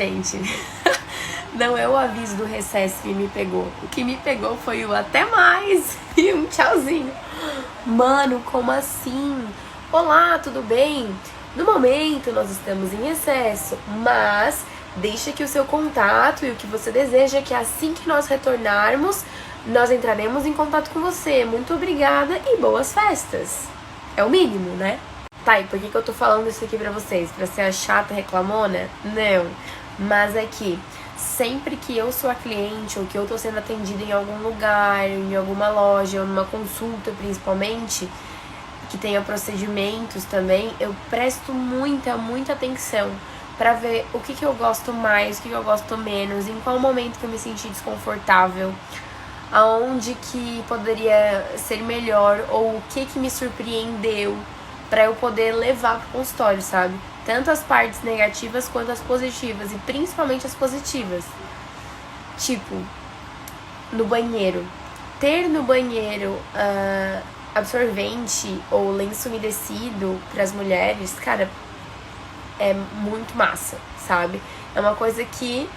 gente. Não é o aviso do recesso que me pegou. O que me pegou foi o até mais e um tchauzinho. Mano, como assim? Olá, tudo bem? No momento nós estamos em recesso, mas deixa que o seu contato e o que você deseja que assim que nós retornarmos, nós entraremos em contato com você. Muito obrigada e boas festas. É o mínimo, né? Tá, e por que eu tô falando isso aqui pra vocês? Pra ser a chata reclamona? Não. Mas é que sempre que eu sou a cliente ou que eu tô sendo atendida em algum lugar, em alguma loja, ou numa consulta principalmente, que tenha procedimentos também, eu presto muita atenção pra ver o que eu gosto mais, o que eu gosto menos, em qual momento que eu me senti desconfortável, aonde que poderia ser melhor ou o que me surpreendeu pra eu poder levar pro consultório, sabe? Tanto as partes negativas quanto as positivas, e principalmente as positivas. Tipo, no banheiro. Ter no banheiro absorvente ou lenço umedecido para as mulheres, cara, é muito massa, sabe? É uma coisa que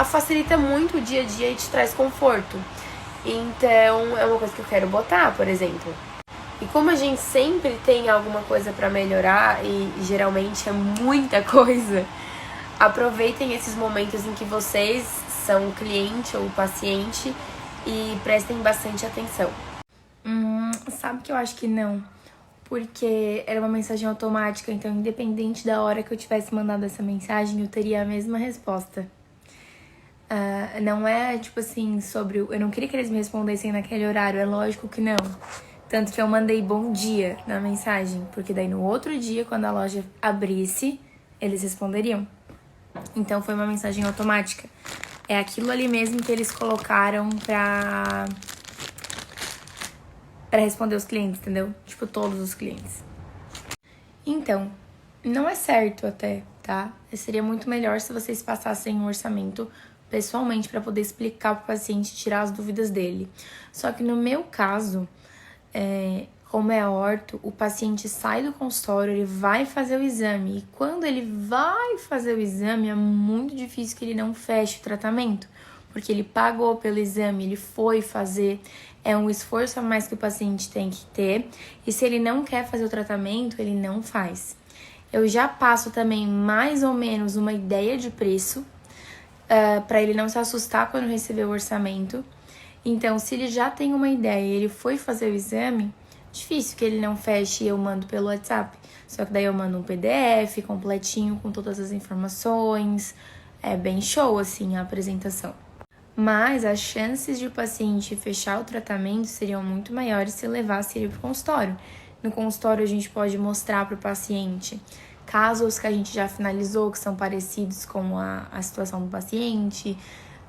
facilita muito o dia a dia e te traz conforto. Então, é uma coisa que eu quero botar, por exemplo. E como a gente sempre tem alguma coisa pra melhorar, e geralmente é muita coisa, aproveitem esses momentos em que vocês são o cliente ou o paciente e prestem bastante atenção. Sabe que eu acho que não, porque era uma mensagem automática, então independente da hora que eu tivesse mandado essa mensagem, eu teria a mesma resposta. Não é tipo assim, eu não queria que eles me respondessem naquele horário, é lógico que não. Tanto que eu mandei bom dia na mensagem, porque daí no outro dia, quando a loja abrisse, eles responderiam. Então foi uma mensagem automática. É aquilo ali mesmo que eles colocaram pra responder os clientes, entendeu? Tipo, todos os clientes. Então, não é certo até, tá? Seria muito melhor se vocês passassem um orçamento pessoalmente pra poder explicar pro paciente e tirar as dúvidas dele. Só que no meu caso, como é orto, o paciente sai do consultório, ele vai fazer o exame. E quando ele vai fazer o exame, é muito difícil que ele não feche o tratamento. Porque ele pagou pelo exame, ele foi fazer. É um esforço a mais que o paciente tem que ter. E se ele não quer fazer o tratamento, ele não faz. Eu já passo também mais ou menos uma ideia de preço, para ele não se assustar quando receber o orçamento. Então, se ele já tem uma ideia e ele foi fazer o exame, difícil que ele não feche e eu mando pelo WhatsApp. Só que daí eu mando um PDF completinho com todas as informações. É bem show, assim, a apresentação. Mas as chances de o paciente fechar o tratamento seriam muito maiores se levasse ele para o consultório. No consultório, a gente pode mostrar para o paciente casos que a gente já finalizou, que são parecidos com a situação do paciente.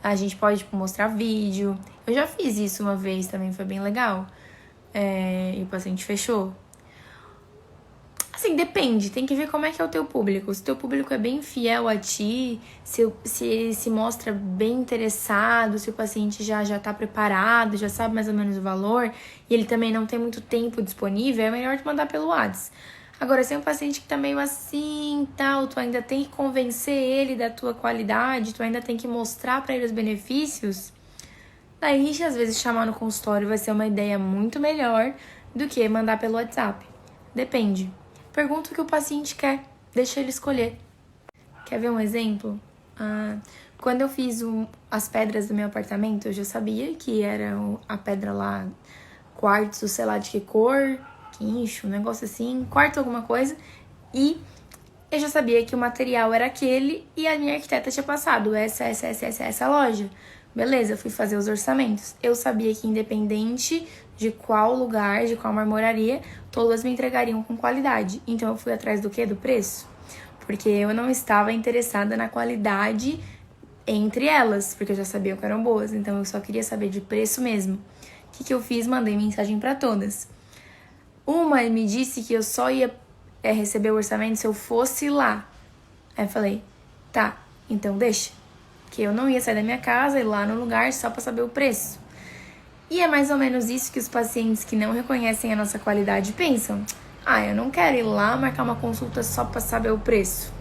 A gente pode mostrar vídeo. Eu já fiz isso uma vez também, foi bem legal. E o paciente fechou. Assim, depende, tem que ver como é que é o teu público. Se o teu público é bem fiel a ti, se ele se mostra bem interessado, se o paciente já tá preparado, já sabe mais ou menos o valor, e ele também não tem muito tempo disponível, é melhor te mandar pelo WhatsApp. Agora, se é um paciente que tá meio assim, tal, tu ainda tem que convencer ele da tua qualidade, tu ainda tem que mostrar pra ele os benefícios, daí, às vezes, chamar no consultório vai ser uma ideia muito melhor do que mandar pelo WhatsApp. Depende. Pergunta o que o paciente quer, deixa ele escolher. Quer ver um exemplo? Quando eu fiz as pedras do meu apartamento, eu já sabia que era a pedra lá, quartzo, sei lá de que cor, quincho, um negócio assim, quarto alguma coisa. E eu já sabia que o material era aquele e a minha arquiteta tinha passado essa loja. Beleza, eu fui fazer os orçamentos. Eu sabia que independente de qual lugar, de qual marmoraria, todas me entregariam com qualidade. Então eu fui atrás do quê? Do preço. Porque eu não estava interessada na qualidade entre elas, porque eu já sabia que eram boas. Então eu só queria saber de preço mesmo. O que eu fiz? Mandei mensagem para todas. Uma me disse que eu só ia receber o orçamento se eu fosse lá. Aí eu falei, tá, então deixa. Que eu não ia sair da minha casa e ir lá no lugar só pra saber o preço. E é mais ou menos isso que os pacientes que não reconhecem a nossa qualidade pensam. Eu não quero ir lá marcar uma consulta só pra saber o preço.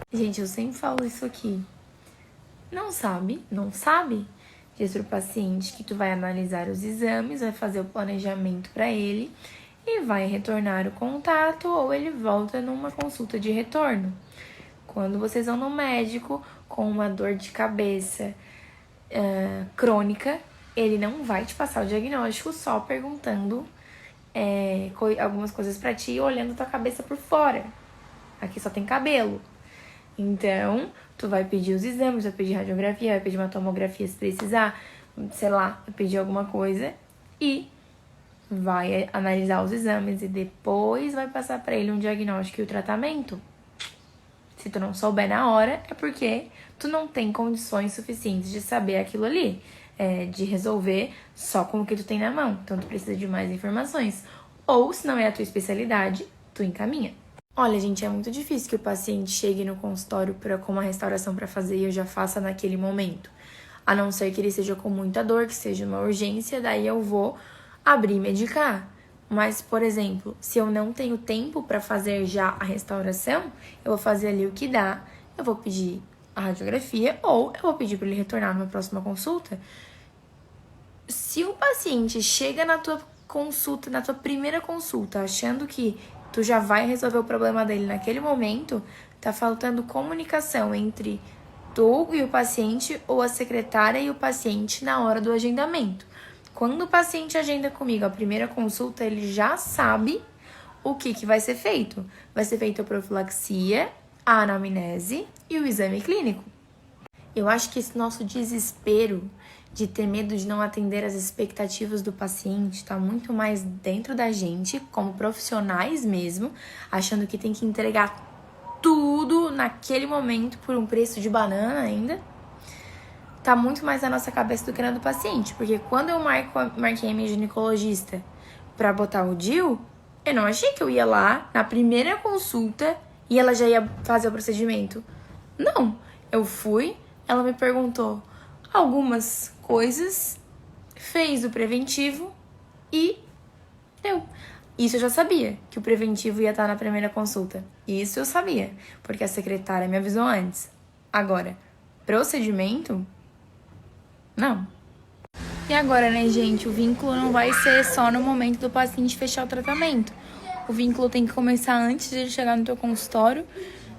Gente, eu sempre falo isso aqui. não sabe, diz pro paciente que tu vai analisar os exames, vai fazer o planejamento para ele e vai retornar o contato ou ele volta numa consulta de retorno. Quando vocês vão no médico com uma dor de cabeça crônica, ele não vai te passar o diagnóstico só perguntando algumas coisas pra ti e olhando tua cabeça por fora. Aqui só tem cabelo. Então, tu vai pedir os exames, vai pedir radiografia, vai pedir uma tomografia se precisar, sei lá, vai pedir alguma coisa e vai analisar os exames e depois vai passar pra ele um diagnóstico e o tratamento. Se tu não souber na hora, é porque tu não tem condições suficientes de saber aquilo ali, de resolver só com o que tu tem na mão. Então, tu precisa de mais informações. Ou, se não é a tua especialidade, tu encaminha. Olha, gente, é muito difícil que o paciente chegue no consultório com uma restauração para fazer e eu já faça naquele momento. A não ser que ele seja com muita dor, que seja uma urgência, daí eu vou abrir e medicar. Mas, por exemplo, se eu não tenho tempo para fazer já a restauração, eu vou fazer ali o que dá, eu vou pedir a radiografia ou eu vou pedir para ele retornar numa próxima consulta. Se o paciente chega na tua consulta, na tua primeira consulta, achando que tu já vai resolver o problema dele naquele momento, tá faltando comunicação entre tu e o paciente ou a secretária e o paciente na hora do agendamento. Quando o paciente agenda comigo a primeira consulta, ele já sabe o que vai ser feito. Vai ser feita a profilaxia, a anamnese e o exame clínico. Eu acho que esse nosso desespero de ter medo de não atender as expectativas do paciente está muito mais dentro da gente, como profissionais mesmo, achando que tem que entregar tudo naquele momento por um preço de banana ainda. Tá muito mais na nossa cabeça do que na do paciente, porque quando eu marquei a minha ginecologista pra botar o DIU, eu não achei que eu ia lá na primeira consulta e ela já ia fazer o procedimento. Não, eu fui, ela me perguntou algumas coisas, fez o preventivo e deu. Isso eu já sabia, que o preventivo ia estar na primeira consulta. Isso eu sabia, porque a secretária me avisou antes. Agora, procedimento? Não. E agora, né, gente, o vínculo não vai ser só no momento do paciente fechar o tratamento. O vínculo tem que começar antes de ele chegar no teu consultório.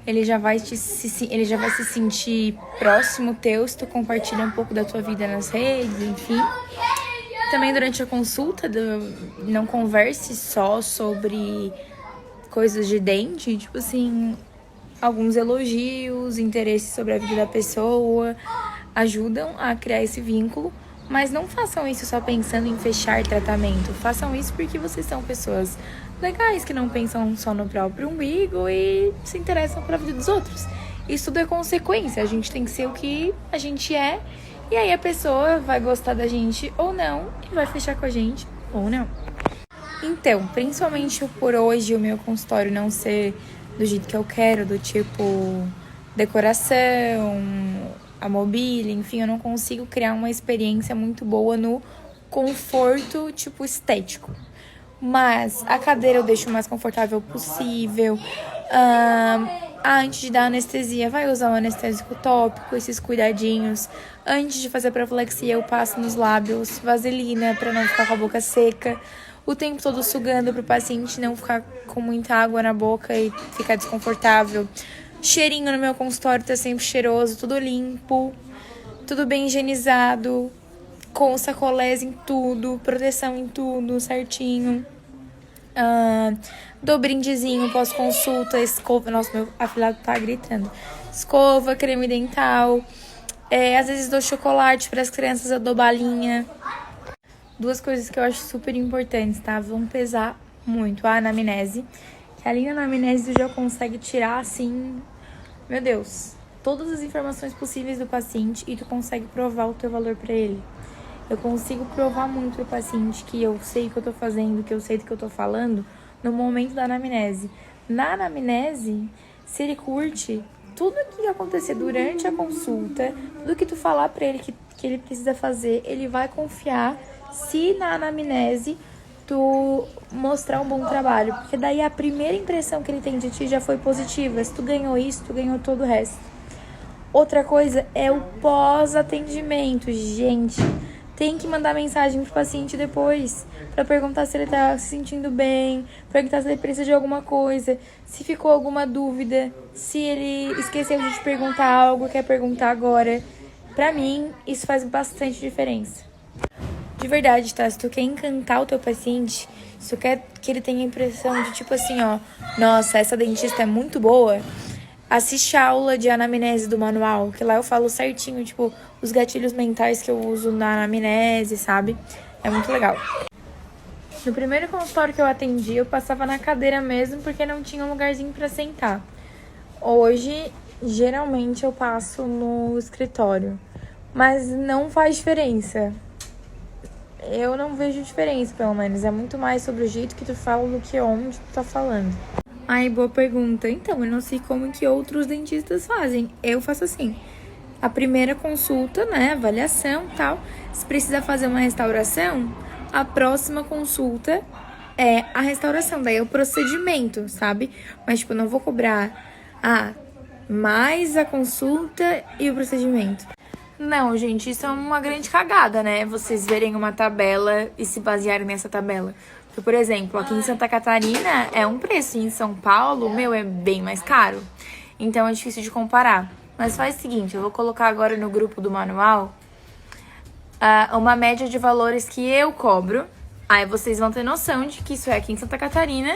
Ele já vai se sentir próximo teu se tu compartilha um pouco da tua vida nas redes, enfim. Também durante a consulta, não converse só sobre coisas de dente, tipo assim, alguns elogios, interesse sobre a vida da pessoa, ajudam a criar esse vínculo, mas não façam isso só pensando em fechar tratamento. Façam isso porque vocês são pessoas legais, que não pensam só no próprio umbigo e se interessam pela vida dos outros. Isso tudo é consequência, a gente tem que ser o que a gente é, e aí a pessoa vai gostar da gente ou não, e vai fechar com a gente ou não. Então, principalmente por hoje, o meu consultório não ser do jeito que eu quero, do tipo decoração, a mobília, enfim, eu não consigo criar uma experiência muito boa no conforto, tipo, estético. Mas a cadeira eu deixo o mais confortável possível. Antes de dar anestesia, vai usar um anestésico tópico, esses cuidadinhos. Antes de fazer a profilaxia, eu passo nos lábios vaselina para não ficar com a boca seca. O tempo todo sugando para o paciente não ficar com muita água na boca e ficar desconfortável. Cheirinho no meu consultório tá sempre cheiroso, tudo limpo, tudo bem higienizado, com sacolés em tudo, proteção em tudo, certinho. Dou brindezinho pós-consulta, escova. Nossa, meu afilhado tá gritando. Escova, creme dental. Às vezes dou chocolate para as crianças, eu dou balinha. Duas coisas que eu acho super importantes, tá? Vão pesar muito. A anamnese. Que ali na anamnese tu já consegue tirar, assim, meu Deus, todas as informações possíveis do paciente e tu consegue provar o teu valor pra ele. Eu consigo provar muito pro paciente que eu sei o que eu tô fazendo, que eu sei do que eu tô falando no momento da anamnese. Na anamnese, se ele curte tudo que acontecer durante a consulta, tudo que tu falar pra ele que ele precisa fazer, ele vai confiar se na anamnese tu mostrar um bom trabalho, porque daí a primeira impressão que ele tem de ti já foi positiva. Se tu ganhou isso, tu ganhou todo o resto. Outra coisa é o pós-atendimento. Gente, tem que mandar mensagem pro paciente depois pra perguntar se ele tá se sentindo bem, perguntar se ele precisa de alguma coisa, se ficou alguma dúvida, se ele esqueceu de te perguntar algo, quer perguntar agora. Pra mim, isso faz bastante diferença. De verdade, tá? Se tu quer encantar o teu paciente, se tu quer que ele tenha a impressão de tipo assim, ó, nossa, essa dentista é muito boa, assiste a aula de anamnese do manual, que lá eu falo certinho, tipo, os gatilhos mentais que eu uso na anamnese, sabe? É muito legal. No primeiro consultório que eu atendi, eu passava na cadeira mesmo, porque não tinha um lugarzinho pra sentar. Hoje, geralmente, eu passo no escritório, mas não faz diferença. Eu não vejo diferença, pelo menos. É muito mais sobre o jeito que tu fala do que onde tu tá falando. Aí, boa pergunta. Então, eu não sei como que outros dentistas fazem. Eu faço assim. A primeira consulta, né, avaliação e tal. Se precisa fazer uma restauração, a próxima consulta é a restauração. Daí é o procedimento, sabe? Mas, tipo, eu não vou cobrar mais a consulta e o procedimento. Não, gente, isso é uma grande cagada, né? Vocês verem uma tabela e se basearem nessa tabela. Porque, por exemplo, aqui em Santa Catarina é um preço, e em São Paulo, é bem mais caro. Então é difícil de comparar. Mas faz o seguinte, eu vou colocar agora no grupo do manual uma média de valores que eu cobro. Aí vocês vão ter noção de que isso é aqui em Santa Catarina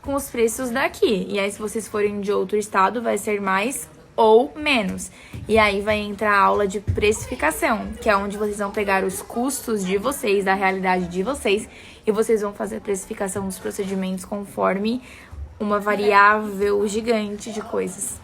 com os preços daqui. E aí, se vocês forem de outro estado, vai ser mais ou menos. E aí vai entrar a aula de precificação, que é onde vocês vão pegar os custos de vocês, da realidade de vocês, e vocês vão fazer a precificação dos procedimentos conforme uma variável gigante de coisas.